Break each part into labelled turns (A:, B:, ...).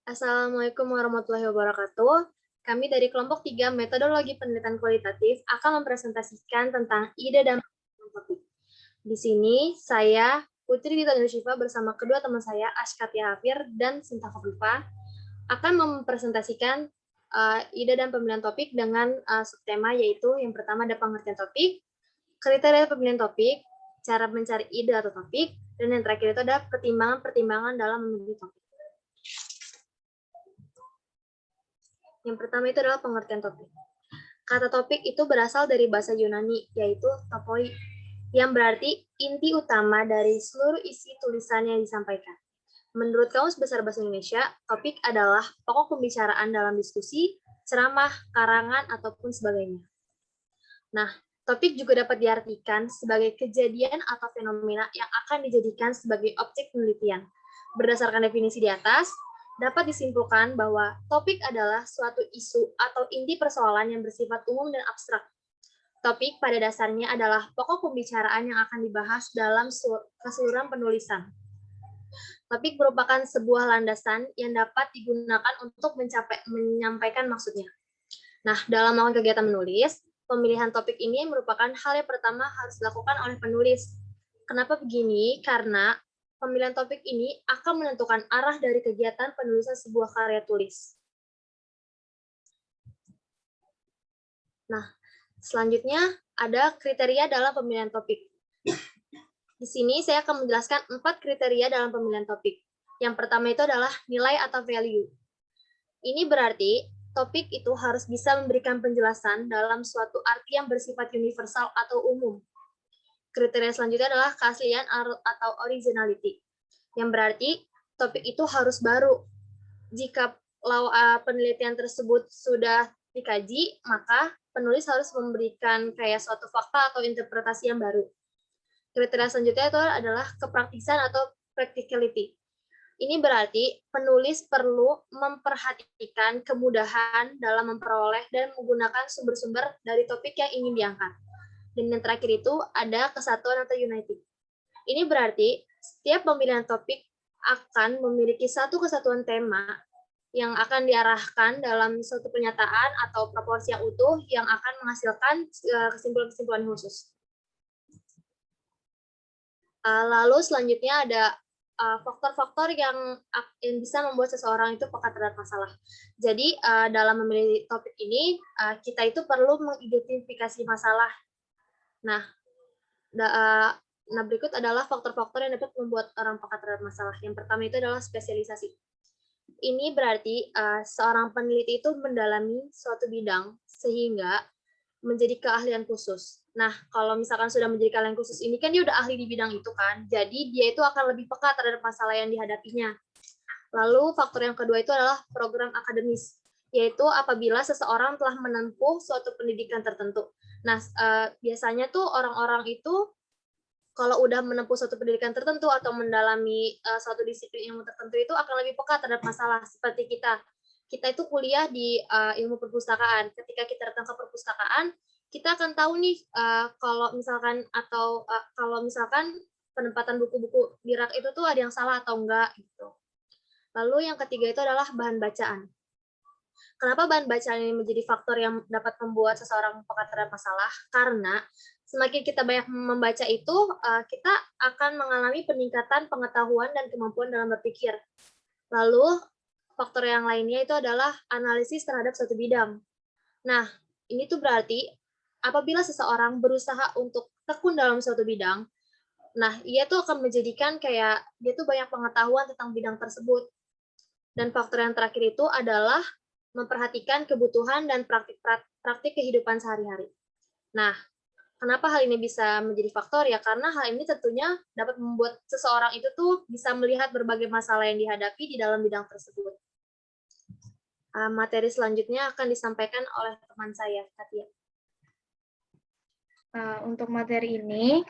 A: Assalamualaikum warahmatullahi wabarakatuh. Kami dari kelompok 3 Metodologi Penelitian Kualitatif akan mempresentasikan tentang ide dan topik. Di sini saya, Putri Dita Nusyifa bersama kedua teman saya, Ashkatia Hafir dan Sinta Kofifa, akan mempresentasikan ide dan pemilihan topik dengan subtema, yaitu yang pertama ada pengertian topik, kriteria pemilihan topik, cara mencari ide atau topik, dan yang terakhir itu ada pertimbangan-pertimbangan dalam memilih topik. Yang pertama itu adalah pengertian topik. Kata topik itu berasal dari bahasa Yunani, yaitu topoi, yang berarti inti utama dari seluruh isi tulisan yang disampaikan. Menurut Kamus Besar Bahasa Indonesia, topik adalah pokok pembicaraan dalam diskusi, ceramah, karangan, ataupun sebagainya. Nah, topik juga dapat diartikan sebagai kejadian atau fenomena yang akan dijadikan sebagai objek penelitian. Berdasarkan definisi di atas, dapat disimpulkan bahwa topik adalah suatu isu atau inti persoalan yang bersifat umum dan abstrak. Topik pada dasarnya adalah pokok pembicaraan yang akan dibahas dalam keseluruhan penulisan. Topik merupakan sebuah landasan yang dapat digunakan untuk menyampaikan maksudnya. Nah, dalam melakukan kegiatan menulis, pemilihan topik ini merupakan hal yang pertama harus dilakukan oleh penulis. Kenapa begini? Karena pemilihan topik ini akan menentukan arah dari kegiatan penulisan sebuah karya tulis. Nah, selanjutnya ada kriteria dalam pemilihan topik. Di sini saya akan menjelaskan 4 kriteria dalam pemilihan topik. Yang pertama itu adalah nilai atau value. Ini berarti topik itu harus bisa memberikan penjelasan dalam suatu arti yang bersifat universal atau umum. Kriteria selanjutnya adalah keaslian atau originality, yang berarti topik itu harus baru. Jika penelitian tersebut sudah dikaji, maka penulis harus memberikan kayak suatu fakta atau interpretasi yang baru. Kriteria selanjutnya itu adalah kepraktisan atau practicality. Ini berarti penulis perlu memperhatikan kemudahan dalam memperoleh dan menggunakan sumber-sumber dari topik yang ingin diangkat. Dan yang terakhir itu ada kesatuan atau unity. Ini berarti setiap pemilihan topik akan memiliki satu kesatuan tema yang akan diarahkan dalam suatu pernyataan atau proporsi yang utuh yang akan menghasilkan kesimpulan-kesimpulan khusus. Lalu selanjutnya ada faktor-faktor yang bisa membuat seseorang itu peka terhadap masalah. Jadi dalam memilih topik ini kita itu perlu mengidentifikasi masalah. Nah, berikut adalah faktor-faktor yang dapat membuat orang peka terhadap masalah. Yang pertama itu adalah spesialisasi. Ini berarti seorang peneliti itu mendalami suatu bidang sehingga menjadi keahlian khusus. Nah, kalau misalkan sudah menjadi keahlian khusus ini kan dia udah ahli di bidang itu kan. Jadi dia itu akan lebih peka terhadap masalah yang dihadapinya. Lalu faktor yang kedua itu adalah program akademis, yaitu apabila seseorang telah menempuh suatu pendidikan tertentu. Nah, biasanya tuh orang-orang itu kalau udah menempuh suatu pendidikan tertentu atau mendalami suatu disiplin ilmu tertentu itu akan lebih peka terhadap masalah. Seperti kita itu kuliah di ilmu perpustakaan. Ketika kita datang ke perpustakaan, kita akan tahu nih kalau misalkan penempatan buku-buku di rak itu tuh ada yang salah atau enggak gitu. Lalu yang ketiga itu adalah bahan bacaan. Kenapa bahan bacaan ini menjadi faktor yang dapat membuat seseorang peka terhadap masalah? Karena semakin kita banyak membaca itu, kita akan mengalami peningkatan pengetahuan dan kemampuan dalam berpikir. Lalu faktor yang lainnya itu adalah analisis terhadap suatu bidang. Nah, ini tuh berarti apabila seseorang berusaha untuk tekun dalam suatu bidang, nah ia tuh akan menjadikan kayak dia tuh banyak pengetahuan tentang bidang tersebut. Dan faktor yang terakhir itu adalah memperhatikan kebutuhan dan praktik kehidupan sehari-hari. Nah, kenapa hal ini bisa menjadi faktor? Ya karena hal ini tentunya dapat membuat seseorang itu tuh bisa melihat berbagai masalah yang dihadapi di dalam bidang tersebut. Materi selanjutnya akan disampaikan oleh teman saya, Katia.
B: Untuk materi ini,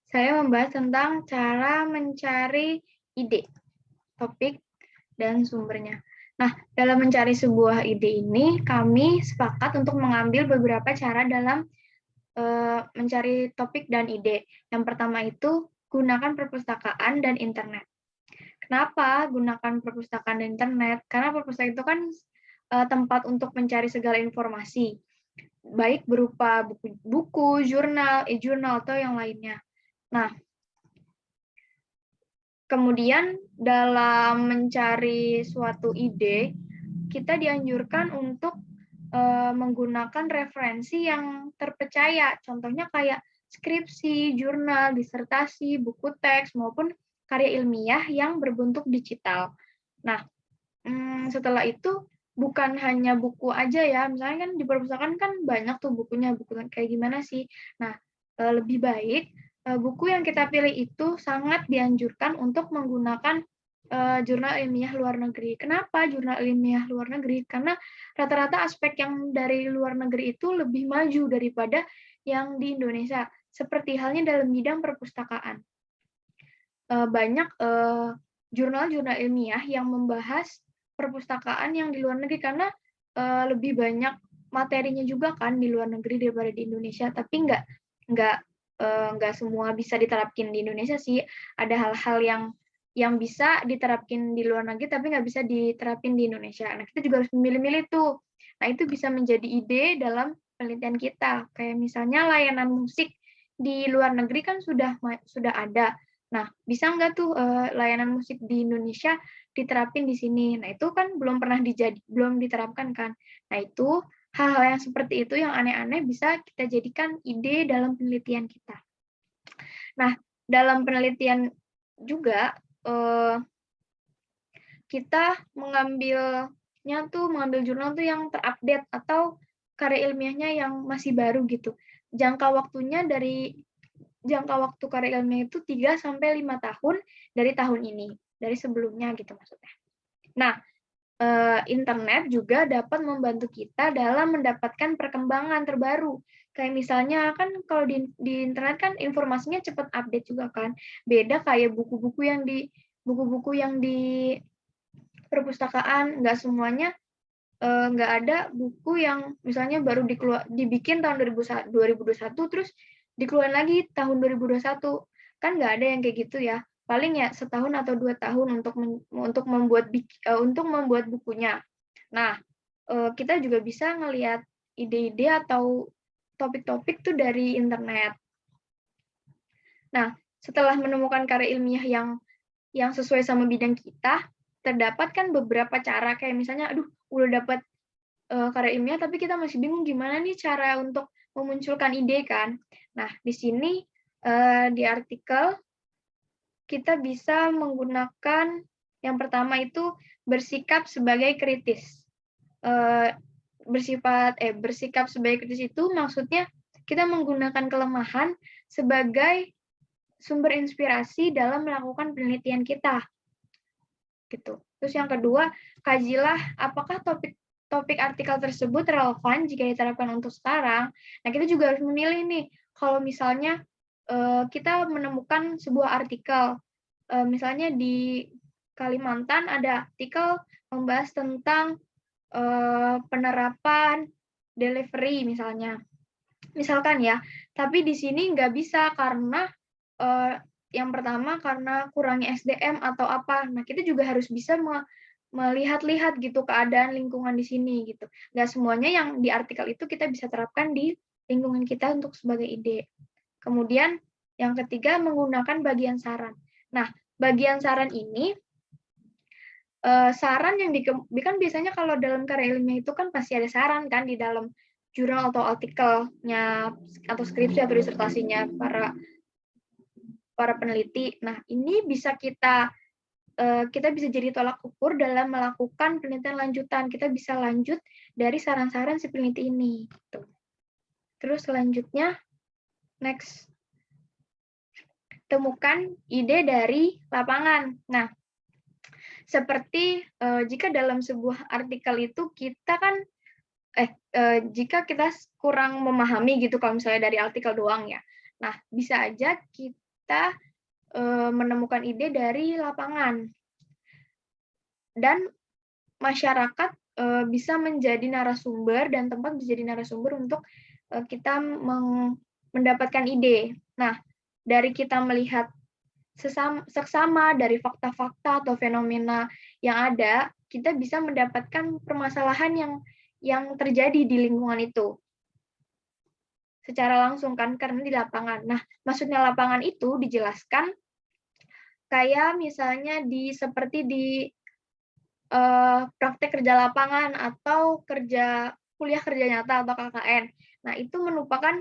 B: saya membahas tentang cara mencari ide, topik, dan sumbernya. Nah, dalam mencari sebuah ide ini, kami sepakat untuk mengambil beberapa cara dalam mencari topik dan ide. Yang pertama itu, gunakan perpustakaan dan internet. Kenapa gunakan perpustakaan dan internet? Karena perpustakaan itu kan tempat untuk mencari segala informasi, baik berupa buku, jurnal, e-jurnal, atau yang lainnya. Nah, kemudian dalam mencari suatu ide, kita dianjurkan untuk menggunakan referensi yang terpercaya. Contohnya kayak skripsi, jurnal, disertasi, buku teks, maupun karya ilmiah yang berbentuk digital. Nah, setelah itu bukan hanya buku aja ya, misalnya kan di perpustakaan kan banyak tuh bukunya, buku kayak gimana sih. Nah, lebih baik buku yang kita pilih itu sangat dianjurkan untuk menggunakan jurnal ilmiah luar negeri. Kenapa jurnal ilmiah luar negeri? Karena rata-rata aspek yang dari luar negeri itu lebih maju daripada yang di Indonesia. Seperti halnya dalam bidang perpustakaan. Banyak jurnal-jurnal ilmiah yang membahas perpustakaan yang di luar negeri karena lebih banyak materinya juga kan di luar negeri daripada di Indonesia. Tapi nggak semua bisa diterapkan di Indonesia sih. Ada hal-hal yang bisa diterapkan di luar negeri tapi nggak bisa diterapkan di Indonesia. Nah, kita juga harus memilih-milih tuh. Nah, itu bisa menjadi ide dalam penelitian kita. Kayak misalnya layanan musik di luar negeri kan sudah ada. Nah, bisa nggak tuh layanan musik di Indonesia diterapin di sini? Nah, itu kan belum diterapkan kan. Nah, itu hal-hal yang seperti itu yang aneh-aneh bisa kita jadikan ide dalam penelitian kita. Nah, dalam penelitian juga kita mengambil jurnal tuh yang terupdate atau karya ilmiahnya yang masih baru gitu. Jangka waktu karya ilmiah itu 3-5 tahun dari tahun ini, dari sebelumnya gitu maksudnya. Nah, internet juga dapat membantu kita dalam mendapatkan perkembangan terbaru. Kayak misalnya kan kalau di internet kan informasinya cepat update juga kan. Beda kayak buku-buku yang di perpustakaan, nggak semuanya nggak ada buku yang misalnya baru dibikin tahun 2021 terus dikeluarin lagi tahun 2021. Kan nggak ada yang kayak gitu ya. Paling ya setahun atau 2 tahun untuk membuat bukunya. Nah, kita juga bisa ngelihat ide-ide atau topik-topik tuh dari internet. Nah, setelah menemukan karya ilmiah yang sesuai sama bidang kita, terdapat kan beberapa cara kayak misalnya, udah dapat karya ilmiah tapi kita masih bingung gimana nih cara untuk memunculkan ide kan. Nah, di sini di artikel kita bisa menggunakan yang pertama itu bersikap sebagai kritis. Bersikap sebagai kritis itu maksudnya kita menggunakan kelemahan sebagai sumber inspirasi dalam melakukan penelitian kita. Gitu. Terus yang kedua, kajilah apakah topik artikel tersebut relevan jika diterapkan untuk sekarang. Nah, kita juga harus memilih nih, kalau misalnya kita menemukan sebuah artikel, misalnya di Kalimantan ada artikel membahas tentang penerapan delivery misalnya. Misalkan ya, tapi di sini nggak bisa karena yang pertama karena kurangnya SDM atau apa. Nah, kita juga harus bisa melihat-lihat gitu keadaan lingkungan di sini gitu. Nggak semuanya yang di artikel itu kita bisa terapkan di lingkungan kita untuk sebagai ide. Kemudian yang ketiga menggunakan bagian saran. Nah, bagian saran ini saran yang kan biasanya kalau dalam karya ilmiah itu kan pasti ada saran kan di dalam jurnal atau artikelnya atau skripsi atau disertasinya para peneliti. Nah, ini bisa kita bisa jadi tolak ukur dalam melakukan penelitian lanjutan. Kita bisa lanjut dari saran-saran si peneliti ini. Gitu. Terus selanjutnya, next. Temukan ide dari lapangan. Nah, seperti jika dalam sebuah artikel itu kita kan, jika kita kurang memahami gitu kalau misalnya dari artikel doang ya. Nah, bisa aja kita menemukan ide dari lapangan. Dan masyarakat bisa menjadi narasumber dan tempat menjadi narasumber untuk kita mendapatkan ide. Nah, dari kita melihat seksama dari fakta-fakta atau fenomena yang ada, kita bisa mendapatkan permasalahan yang terjadi di lingkungan itu secara langsung kan, karena di lapangan. Nah, maksudnya lapangan itu dijelaskan kayak misalnya seperti di praktek kerja lapangan atau kuliah kerja nyata atau KKN. Nah, itu merupakan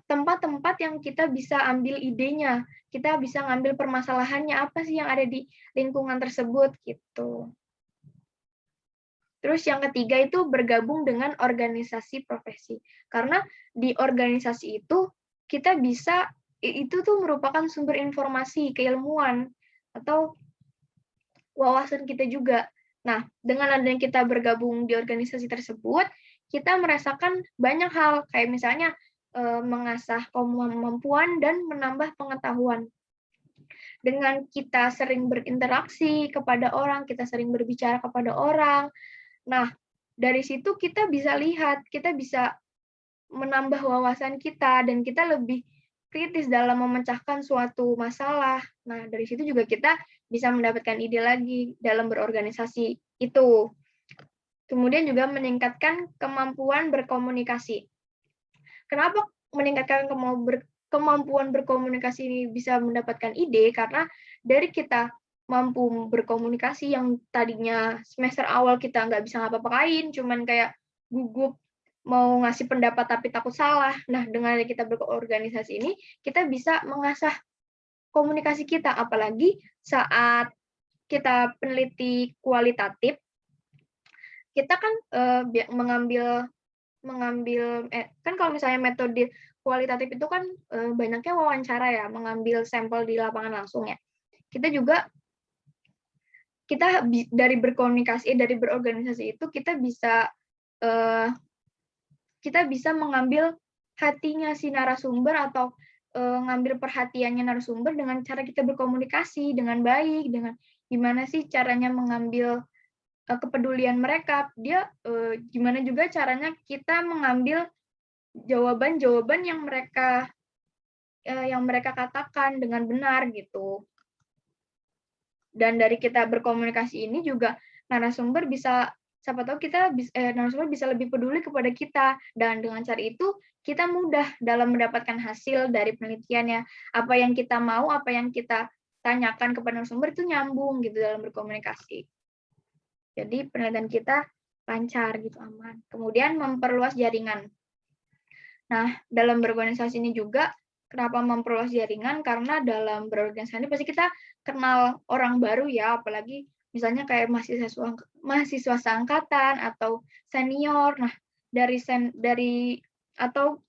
B: tempat-tempat yang kita bisa ambil idenya, kita bisa ngambil permasalahannya apa sih yang ada di lingkungan tersebut gitu. Terus yang ketiga itu bergabung dengan organisasi profesi. Karena di organisasi itu kita bisa, itu tuh merupakan sumber informasi, keilmuan, atau wawasan kita juga. Nah, dengan adanya kita bergabung di organisasi tersebut, kita merasakan banyak hal, kayak misalnya mengasah kemampuan dan menambah pengetahuan. Dengan kita sering berinteraksi kepada orang, kita sering berbicara kepada orang, nah, dari situ kita bisa lihat, kita bisa menambah wawasan kita, dan kita lebih kritis dalam memecahkan suatu masalah. Nah, dari situ juga kita bisa mendapatkan ide lagi dalam berorganisasi itu. Kemudian juga meningkatkan kemampuan berkomunikasi. Kenapa meningkatkan kemampuan berkomunikasi ini bisa mendapatkan ide? Karena dari kita mampu berkomunikasi yang tadinya semester awal kita nggak bisa ngapa-ngapain, cuman kayak gugup mau ngasih pendapat tapi takut salah. Nah, dengan kita berorganisasi ini, kita bisa mengasah komunikasi kita, apalagi saat kita peneliti kualitatif, kita kan mengambil kan kalau misalnya metode kualitatif itu kan banyaknya wawancara ya, mengambil sampel di lapangan langsung ya. Kita juga dari berorganisasi itu kita bisa mengambil hatinya si narasumber atau ngambil perhatiannya narasumber dengan cara kita berkomunikasi dengan baik, dengan gimana sih caranya mengambil kepedulian mereka, gimana juga caranya kita mengambil jawaban-jawaban yang mereka katakan dengan benar gitu. Dan dari kita berkomunikasi ini juga narasumber bisa, siapa tahu narasumber bisa lebih peduli kepada kita, dan dengan cara itu kita mudah dalam mendapatkan hasil dari penelitiannya. Apa yang kita mau, apa yang kita tanyakan kepada narasumber itu nyambung gitu dalam berkomunikasi. Jadi penelitian kita lancar gitu, aman. Kemudian memperluas jaringan. Nah, dalam berorganisasi ini juga kenapa memperluas jaringan? Karena dalam berorganisasi ini pasti kita kenal orang baru ya, apalagi misalnya kayak mahasiswa seangkatan atau senior. Nah, atau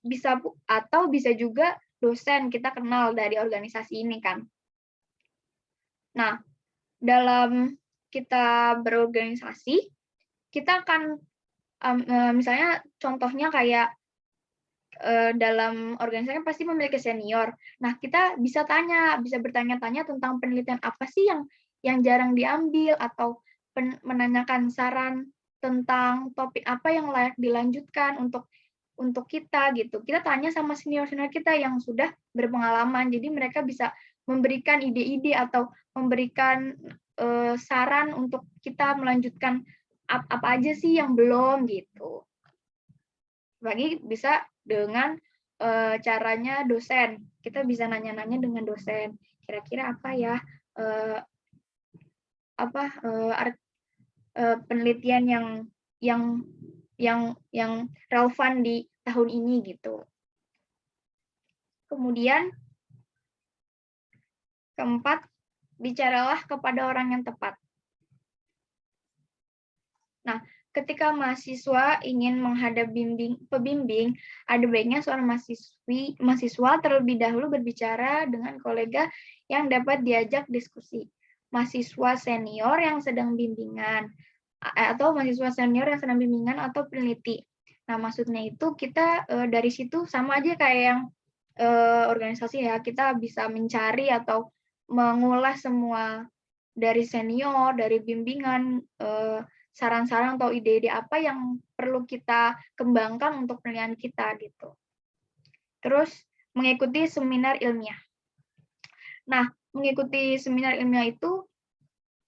B: bisa juga dosen kita kenal dari organisasi ini kan. Nah, dalam kita berorganisasi, kita akan misalnya contohnya kayak dalam organisasi pasti memiliki senior. Nah, kita bisa bertanya-tanya tentang penelitian apa sih yang jarang diambil, atau menanyakan saran tentang topik apa yang layak dilanjutkan untuk kita gitu. Kita tanya sama senior-senior kita yang sudah berpengalaman. Jadi mereka bisa memberikan ide-ide atau memberikan saran untuk kita melanjutkan apa aja sih yang belum gitu. Lagi bisa dengan caranya dosen. Kita bisa nanya-nanya dengan dosen. Kira-kira apa ya penelitian yang relevan di tahun ini gitu. Kemudian keempat, bicaralah kepada orang yang tepat. Nah, ketika mahasiswa ingin menghadap pembimbing, ada baiknya seorang mahasiswa terlebih dahulu berbicara dengan kolega yang dapat diajak diskusi. Mahasiswa senior yang sedang bimbingan, atau mahasiswa senior yang sedang bimbingan atau peneliti. Nah, maksudnya itu kita dari situ sama aja kayak yang organisasi ya, kita bisa mencari atau mengulas semua dari senior, dari bimbingan, saran-saran atau ide-ide apa yang perlu kita kembangkan untuk penelitian kita gitu. Terus mengikuti seminar ilmiah. Nah, mengikuti seminar ilmiah itu,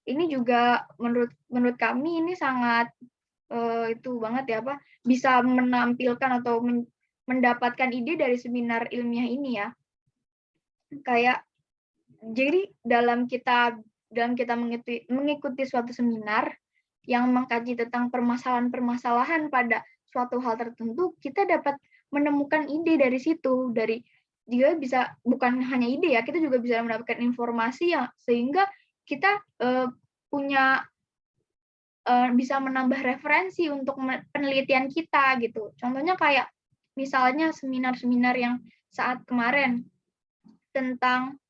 B: ini juga menurut kami ini sangat itu banget ya, bisa menampilkan atau mendapatkan ide dari seminar ilmiah ini ya. Kayak jadi dalam kita mengikuti suatu seminar yang mengkaji tentang permasalahan-permasalahan pada suatu hal tertentu, kita dapat menemukan ide dari situ. Juga bisa bukan hanya ide ya, kita juga bisa mendapatkan informasi yang sehingga kita bisa menambah referensi untuk penelitian kita gitu. Contohnya kayak misalnya seminar-seminar yang saat kemarin tentang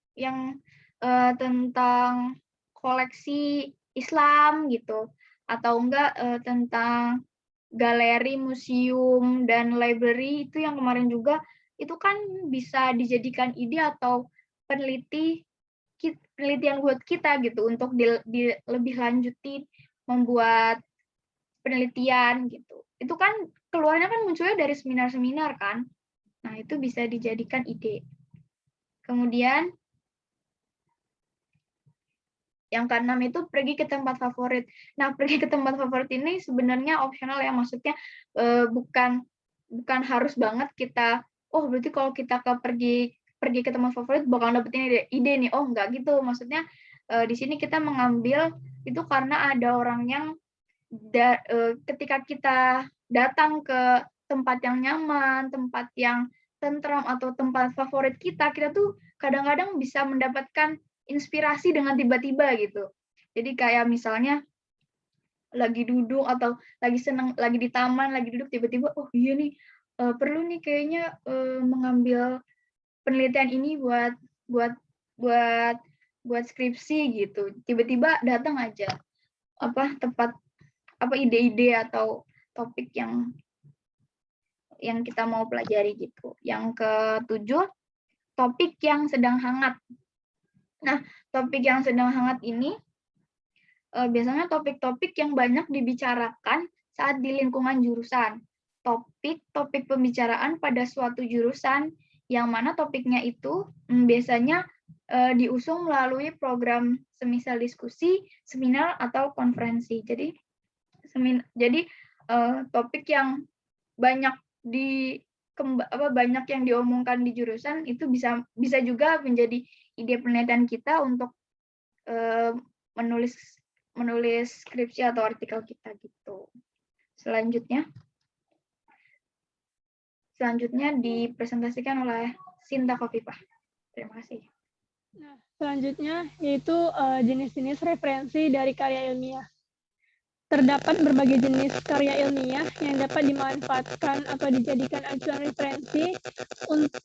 B: tentang koleksi Islam gitu, atau enggak tentang galeri, museum, dan library itu yang kemarin juga, itu kan bisa dijadikan ide atau penelitian buat kita gitu untuk lebih lanjutin membuat penelitian gitu. Itu kan keluarnya kan munculnya dari seminar-seminar kan. Nah, itu bisa dijadikan ide. Kemudian yang keenam itu pergi ke tempat favorit. Nah, pergi ke tempat favorit ini sebenarnya opsional ya, maksudnya bukan harus banget kita, oh berarti kalau kita pergi ke tempat favorit bakal dapetin ide nih. Oh, enggak gitu. Maksudnya di sini kita mengambil itu karena ada orang yang ketika kita datang ke tempat yang nyaman, tempat yang tentram atau tempat favorit kita tuh kadang-kadang bisa mendapatkan inspirasi dengan tiba-tiba gitu. Jadi kayak misalnya lagi duduk atau lagi senang, lagi di taman, lagi duduk tiba-tiba, oh iya nih perlu nih kayaknya mengambil penelitian ini buat skripsi gitu. Tiba-tiba datang aja ide-ide atau topik yang kita mau pelajari gitu. Yang ketujuh, topik yang sedang hangat. Nah, topik yang sedang hangat ini biasanya topik-topik yang banyak dibicarakan saat di lingkungan jurusan. Topik pembicaraan pada suatu jurusan yang mana topiknya itu biasanya diusung melalui program semisal diskusi, seminar, atau konferensi. Jadi topik yang banyak banyak yang diomongkan di jurusan itu bisa juga menjadi ide penelitian kita untuk menulis skripsi atau artikel kita gitu. Selanjutnya dipresentasikan oleh Sinta Khofifah. Terima kasih.
C: Nah, selanjutnya yaitu jenis-jenis referensi dari karya ilmiah. Terdapat berbagai jenis karya ilmiah yang dapat dimanfaatkan atau dijadikan acuan referensi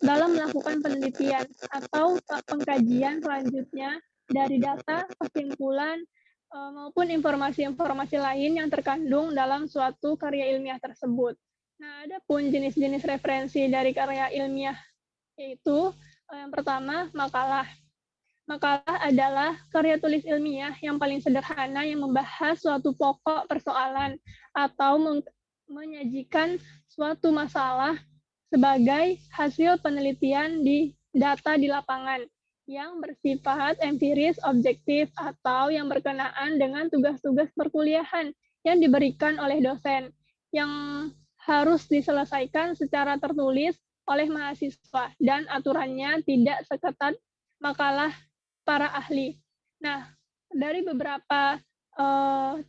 C: dalam melakukan penelitian atau pengkajian selanjutnya dari data, kesimpulan, maupun informasi-informasi lain yang terkandung dalam suatu karya ilmiah tersebut. Nah, ada pun jenis-jenis referensi dari karya ilmiah, yaitu yang pertama, makalah. Makalah adalah karya tulis ilmiah yang paling sederhana yang membahas suatu pokok persoalan atau menyajikan suatu masalah sebagai hasil penelitian di data di lapangan yang bersifat empiris, objektif, atau yang berkenaan dengan tugas-tugas perkuliahan yang diberikan oleh dosen yang harus diselesaikan secara tertulis oleh mahasiswa dan aturannya tidak seketat makalah para ahli. Nah, dari beberapa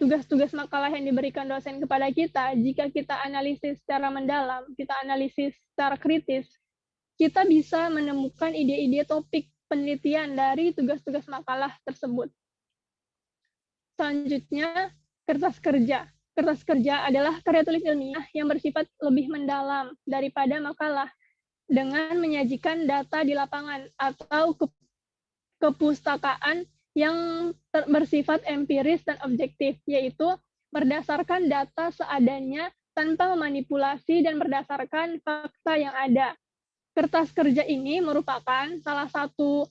C: tugas-tugas makalah yang diberikan dosen kepada kita, jika kita analisis secara mendalam, kita analisis secara kritis, kita bisa menemukan ide-ide topik penelitian dari tugas-tugas makalah tersebut. Selanjutnya, kertas kerja. Kertas kerja adalah karya tulis ilmiah yang bersifat lebih mendalam daripada makalah dengan menyajikan data di lapangan atau kepustakaan yang bersifat empiris dan objektif, yaitu berdasarkan data seadanya tanpa memanipulasi dan berdasarkan fakta yang ada. Kertas kerja ini merupakan salah satu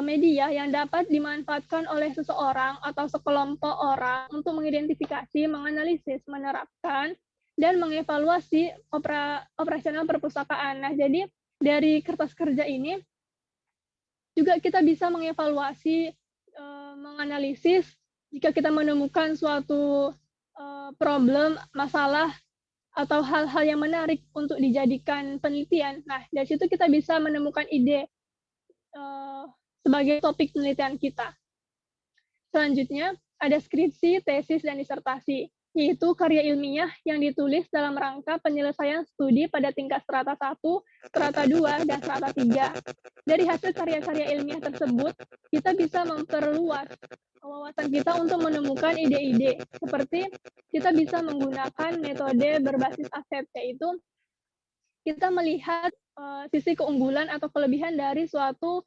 C: media yang dapat dimanfaatkan oleh seseorang atau sekelompok orang untuk mengidentifikasi, menganalisis, menerapkan, dan mengevaluasi operasional perpustakaan. Nah, jadi dari kertas kerja ini juga kita bisa mengevaluasi, menganalisis jika kita menemukan suatu problem, masalah, atau hal-hal yang menarik untuk dijadikan penelitian. Nah, dari situ kita bisa menemukan ide sebagai topik penelitian kita. Selanjutnya, ada skripsi, tesis, dan disertasi, yaitu karya ilmiah yang ditulis dalam rangka penyelesaian studi pada tingkat strata 1, strata 2, dan strata 3. Dari hasil karya-karya ilmiah tersebut, kita bisa memperluas wawasan kita untuk menemukan ide-ide, seperti kita bisa menggunakan metode berbasis aset, yaitu kita melihat sisi keunggulan atau kelebihan dari suatu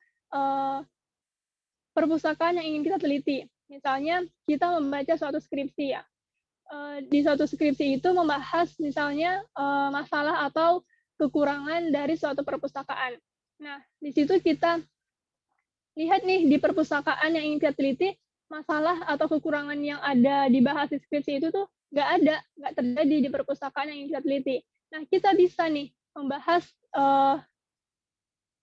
C: perpustakaan yang ingin kita teliti. Misalnya, kita membaca suatu skripsi ya. Di suatu skripsi itu membahas misalnya masalah atau kekurangan dari suatu perpustakaan. Nah, di situ kita lihat nih di perpustakaan yang ingin kita teliti, masalah atau kekurangan yang ada dibahas di skripsi itu tuh nggak terjadi di perpustakaan yang ingin kita teliti. Nah, kita bisa nih membahas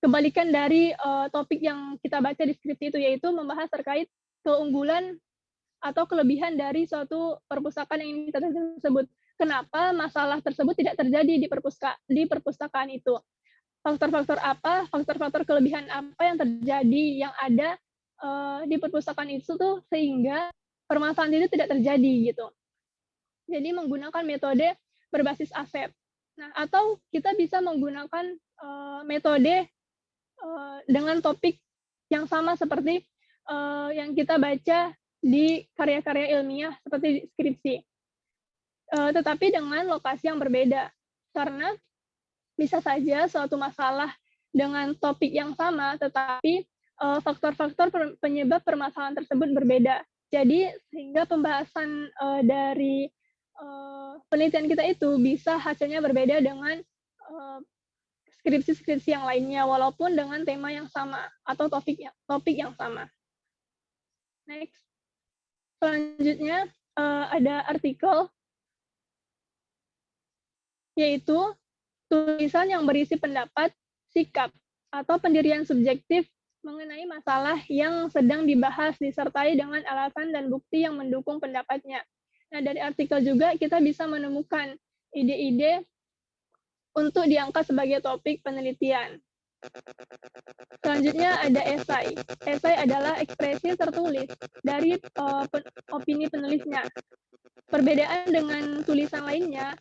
C: kebalikan dari topik yang kita baca di skripsi itu, yaitu membahas terkait keunggulan atau kelebihan dari suatu perpustakaan yang ingin kita tersebut. Kenapa masalah tersebut tidak terjadi di perpustakaan itu? Faktor-faktor apa, faktor-faktor kelebihan apa yang terjadi, yang ada di perpustakaan itu tuh sehingga permasalahan itu tidak terjadi gitu. Jadi menggunakan metode berbasis aset. Nah, atau kita bisa menggunakan metode dengan topik yang sama seperti yang kita baca di karya-karya ilmiah seperti skripsi. Tetapi dengan lokasi yang berbeda. Karena bisa saja suatu masalah dengan topik yang sama, tetapi faktor-faktor penyebab permasalahan tersebut berbeda. Jadi sehingga pembahasan dari penelitian kita itu bisa hasilnya berbeda dengan skripsi-skripsi yang lainnya, walaupun dengan tema yang sama atau topik yang sama. Next. Selanjutnya ada artikel, yaitu tulisan yang berisi pendapat, sikap, atau pendirian subjektif mengenai masalah yang sedang dibahas disertai dengan alasan dan bukti yang mendukung pendapatnya. Nah, dari artikel juga kita bisa menemukan ide-ide untuk diangkat sebagai topik penelitian. Selanjutnya ada esai. Esai adalah ekspresi tertulis dari opini penulisnya. Perbedaan dengan tulisan lainnya,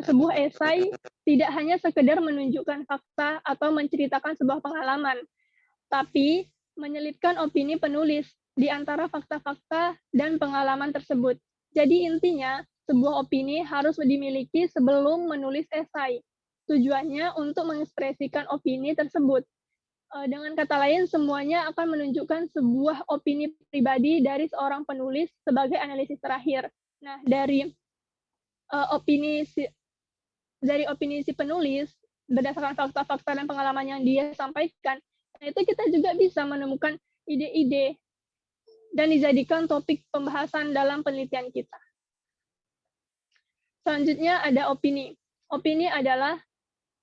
C: sebuah esai tidak hanya sekedar menunjukkan fakta atau menceritakan sebuah pengalaman, tapi menyelipkan opini penulis di antara fakta-fakta dan pengalaman tersebut. Jadi intinya, sebuah opini harus dimiliki sebelum menulis esai. Tujuannya untuk mengekspresikan opini tersebut. Dengan kata lain, semuanya akan menunjukkan sebuah opini pribadi dari seorang penulis sebagai analisis terakhir. Nah, dari opini si penulis berdasarkan fakta-fakta dan pengalaman yang dia sampaikan, nah itu kita juga bisa menemukan ide-ide dan dijadikan topik pembahasan dalam penelitian kita. Selanjutnya ada opini. Opini adalah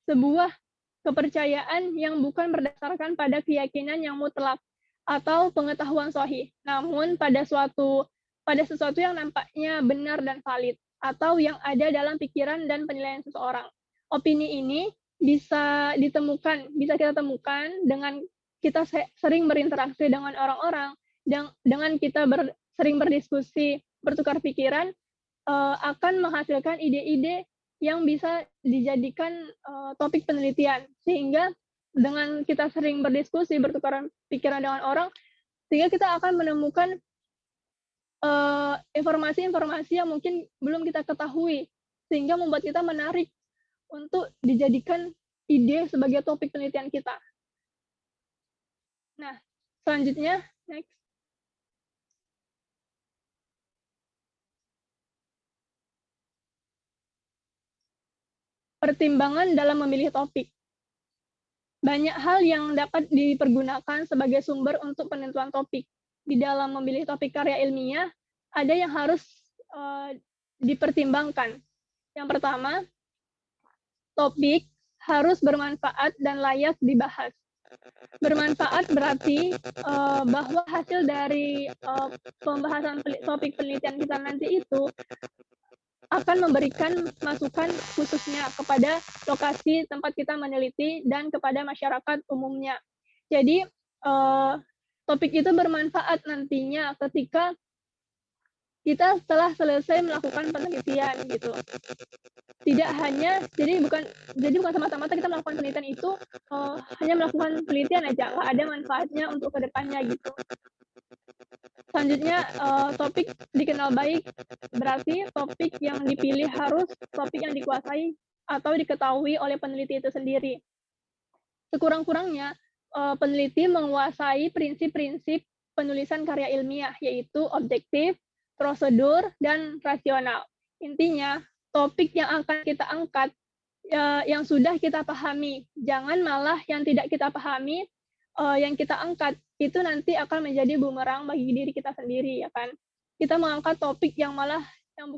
C: sebuah kepercayaan yang bukan berdasarkan pada keyakinan yang mutlak atau pengetahuan sahih, namun pada sesuatu yang nampaknya benar dan valid, atau yang ada dalam pikiran dan penilaian seseorang. Opini ini bisa kita temukan dengan kita sering berinteraksi dengan orang-orang, dengan kita sering berdiskusi, bertukar pikiran, akan menghasilkan ide-ide yang bisa dijadikan topik penelitian. Sehingga dengan kita sering berdiskusi, bertukar pikiran dengan orang, sehingga kita akan menemukan informasi-informasi yang mungkin belum kita ketahui, sehingga membuat kita menarik untuk dijadikan ide sebagai topik penelitian kita. Nah, selanjutnya, next. Pertimbangan dalam memilih topik. Banyak hal yang dapat dipergunakan sebagai sumber untuk penentuan topik. Di dalam memilih topik karya ilmiah, ada yang harus dipertimbangkan. Yang pertama, topik harus bermanfaat dan layak dibahas. Bermanfaat berarti bahwa hasil dari pembahasan topik penelitian kita nanti itu akan memberikan masukan khususnya kepada lokasi tempat kita meneliti dan kepada masyarakat umumnya. Jadi topik itu bermanfaat nantinya ketika kita setelah selesai melakukan penelitian gitu. Tidak hanya jadi bukan semata-mata kita melakukan penelitian itu hanya melakukan penelitian aja, nggak ada manfaatnya untuk kedepannya gitu. Selanjutnya topik dikenal baik berarti topik yang dipilih harus topik yang dikuasai atau diketahui oleh peneliti itu sendiri. Sekurang-kurangnya peneliti menguasai prinsip-prinsip penulisan karya ilmiah yaitu objektif, prosedur, dan rasional. Intinya, topik yang akan kita angkat yang sudah kita pahami. Jangan malah yang tidak kita pahami, yang kita angkat itu nanti akan menjadi bumerang bagi diri kita sendiri, ya kan? Kita mengangkat topik yang malah yang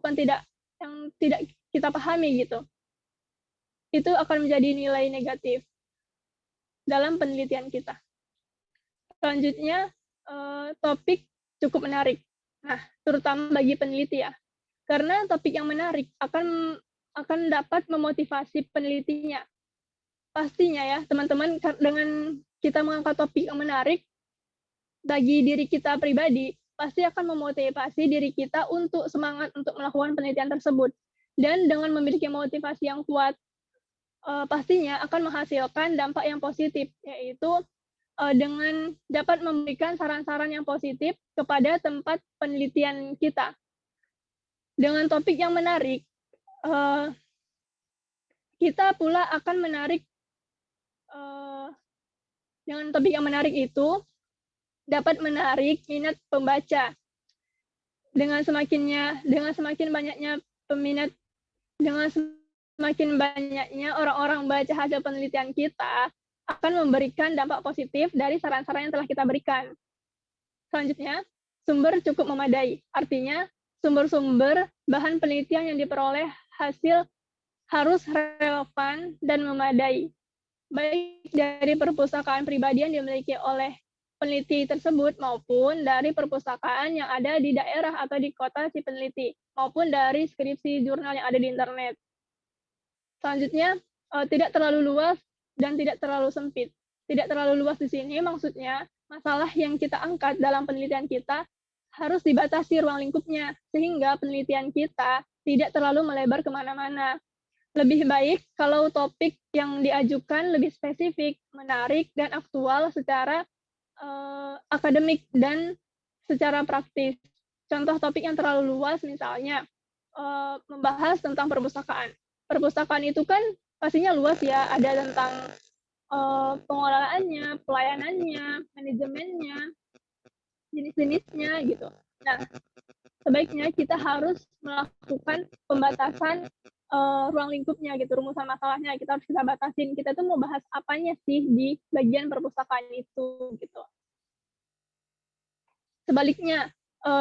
C: tidak kita pahami gitu. Itu akan menjadi nilai negatif dalam penelitian kita. Selanjutnya, topik cukup menarik. Nah, terutama bagi peneliti ya. Karena topik yang menarik akan dapat memotivasi penelitinya. Pastinya ya, teman-teman, dengan kita mengangkat topik yang menarik, bagi diri kita pribadi, pasti akan memotivasi diri kita untuk semangat untuk melakukan penelitian tersebut. Dan dengan memiliki motivasi yang kuat, pastinya akan menghasilkan dampak yang positif, yaitu dengan dapat memberikan saran-saran yang positif kepada tempat penelitian kita. Dengan topik yang menarik, kita pula akan menarik, dengan topik yang menarik itu, dapat menarik minat pembaca. Dengan semakin banyaknya peminat, dengan semakin banyaknya orang-orang baca hasil penelitian kita, akan memberikan dampak positif dari saran-saran yang telah kita berikan. Selanjutnya, sumber cukup memadai. Artinya, sumber-sumber bahan penelitian yang diperoleh hasil harus relevan dan memadai. Baik dari perpustakaan pribadi yang dimiliki oleh peneliti tersebut maupun dari perpustakaan yang ada di daerah atau di kota si peneliti, maupun dari skripsi jurnal yang ada di internet. Selanjutnya, tidak terlalu luas dan tidak terlalu sempit. Tidak terlalu luas di sini maksudnya masalah yang kita angkat dalam penelitian kita harus dibatasi ruang lingkupnya, sehingga penelitian kita tidak terlalu melebar kemana-mana. Lebih baik kalau topik yang diajukan lebih spesifik, menarik, dan aktual secara akademik dan secara praktis. Contoh topik yang terlalu luas misalnya membahas tentang perpustakaan. Perpustakaan itu kan pastinya luas ya, ada tentang pengelolaannya, pelayanannya, manajemennya, jenis-jenisnya gitu. Nah, sebaiknya kita harus melakukan pembatasan ruang lingkupnya gitu, rumusan masalahnya kita harus batasin. Kita tuh mau bahas apanya sih di bagian perpustakaan itu gitu. Sebaliknya,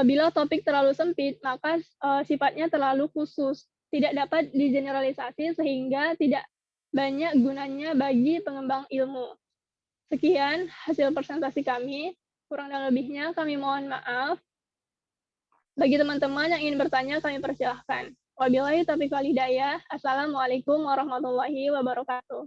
C: bila topik terlalu sempit, maka sifatnya terlalu khusus, tidak dapat digeneralisasi sehingga tidak banyak gunanya bagi pengembang ilmu. Sekian hasil presentasi kami, kurang dan lebihnya kami mohon maaf. Bagi teman-teman yang ingin bertanya, kami persilahkan. Wabillahi taufiq wal hidayah. Assalamualaikum warahmatullahi wabarakatuh.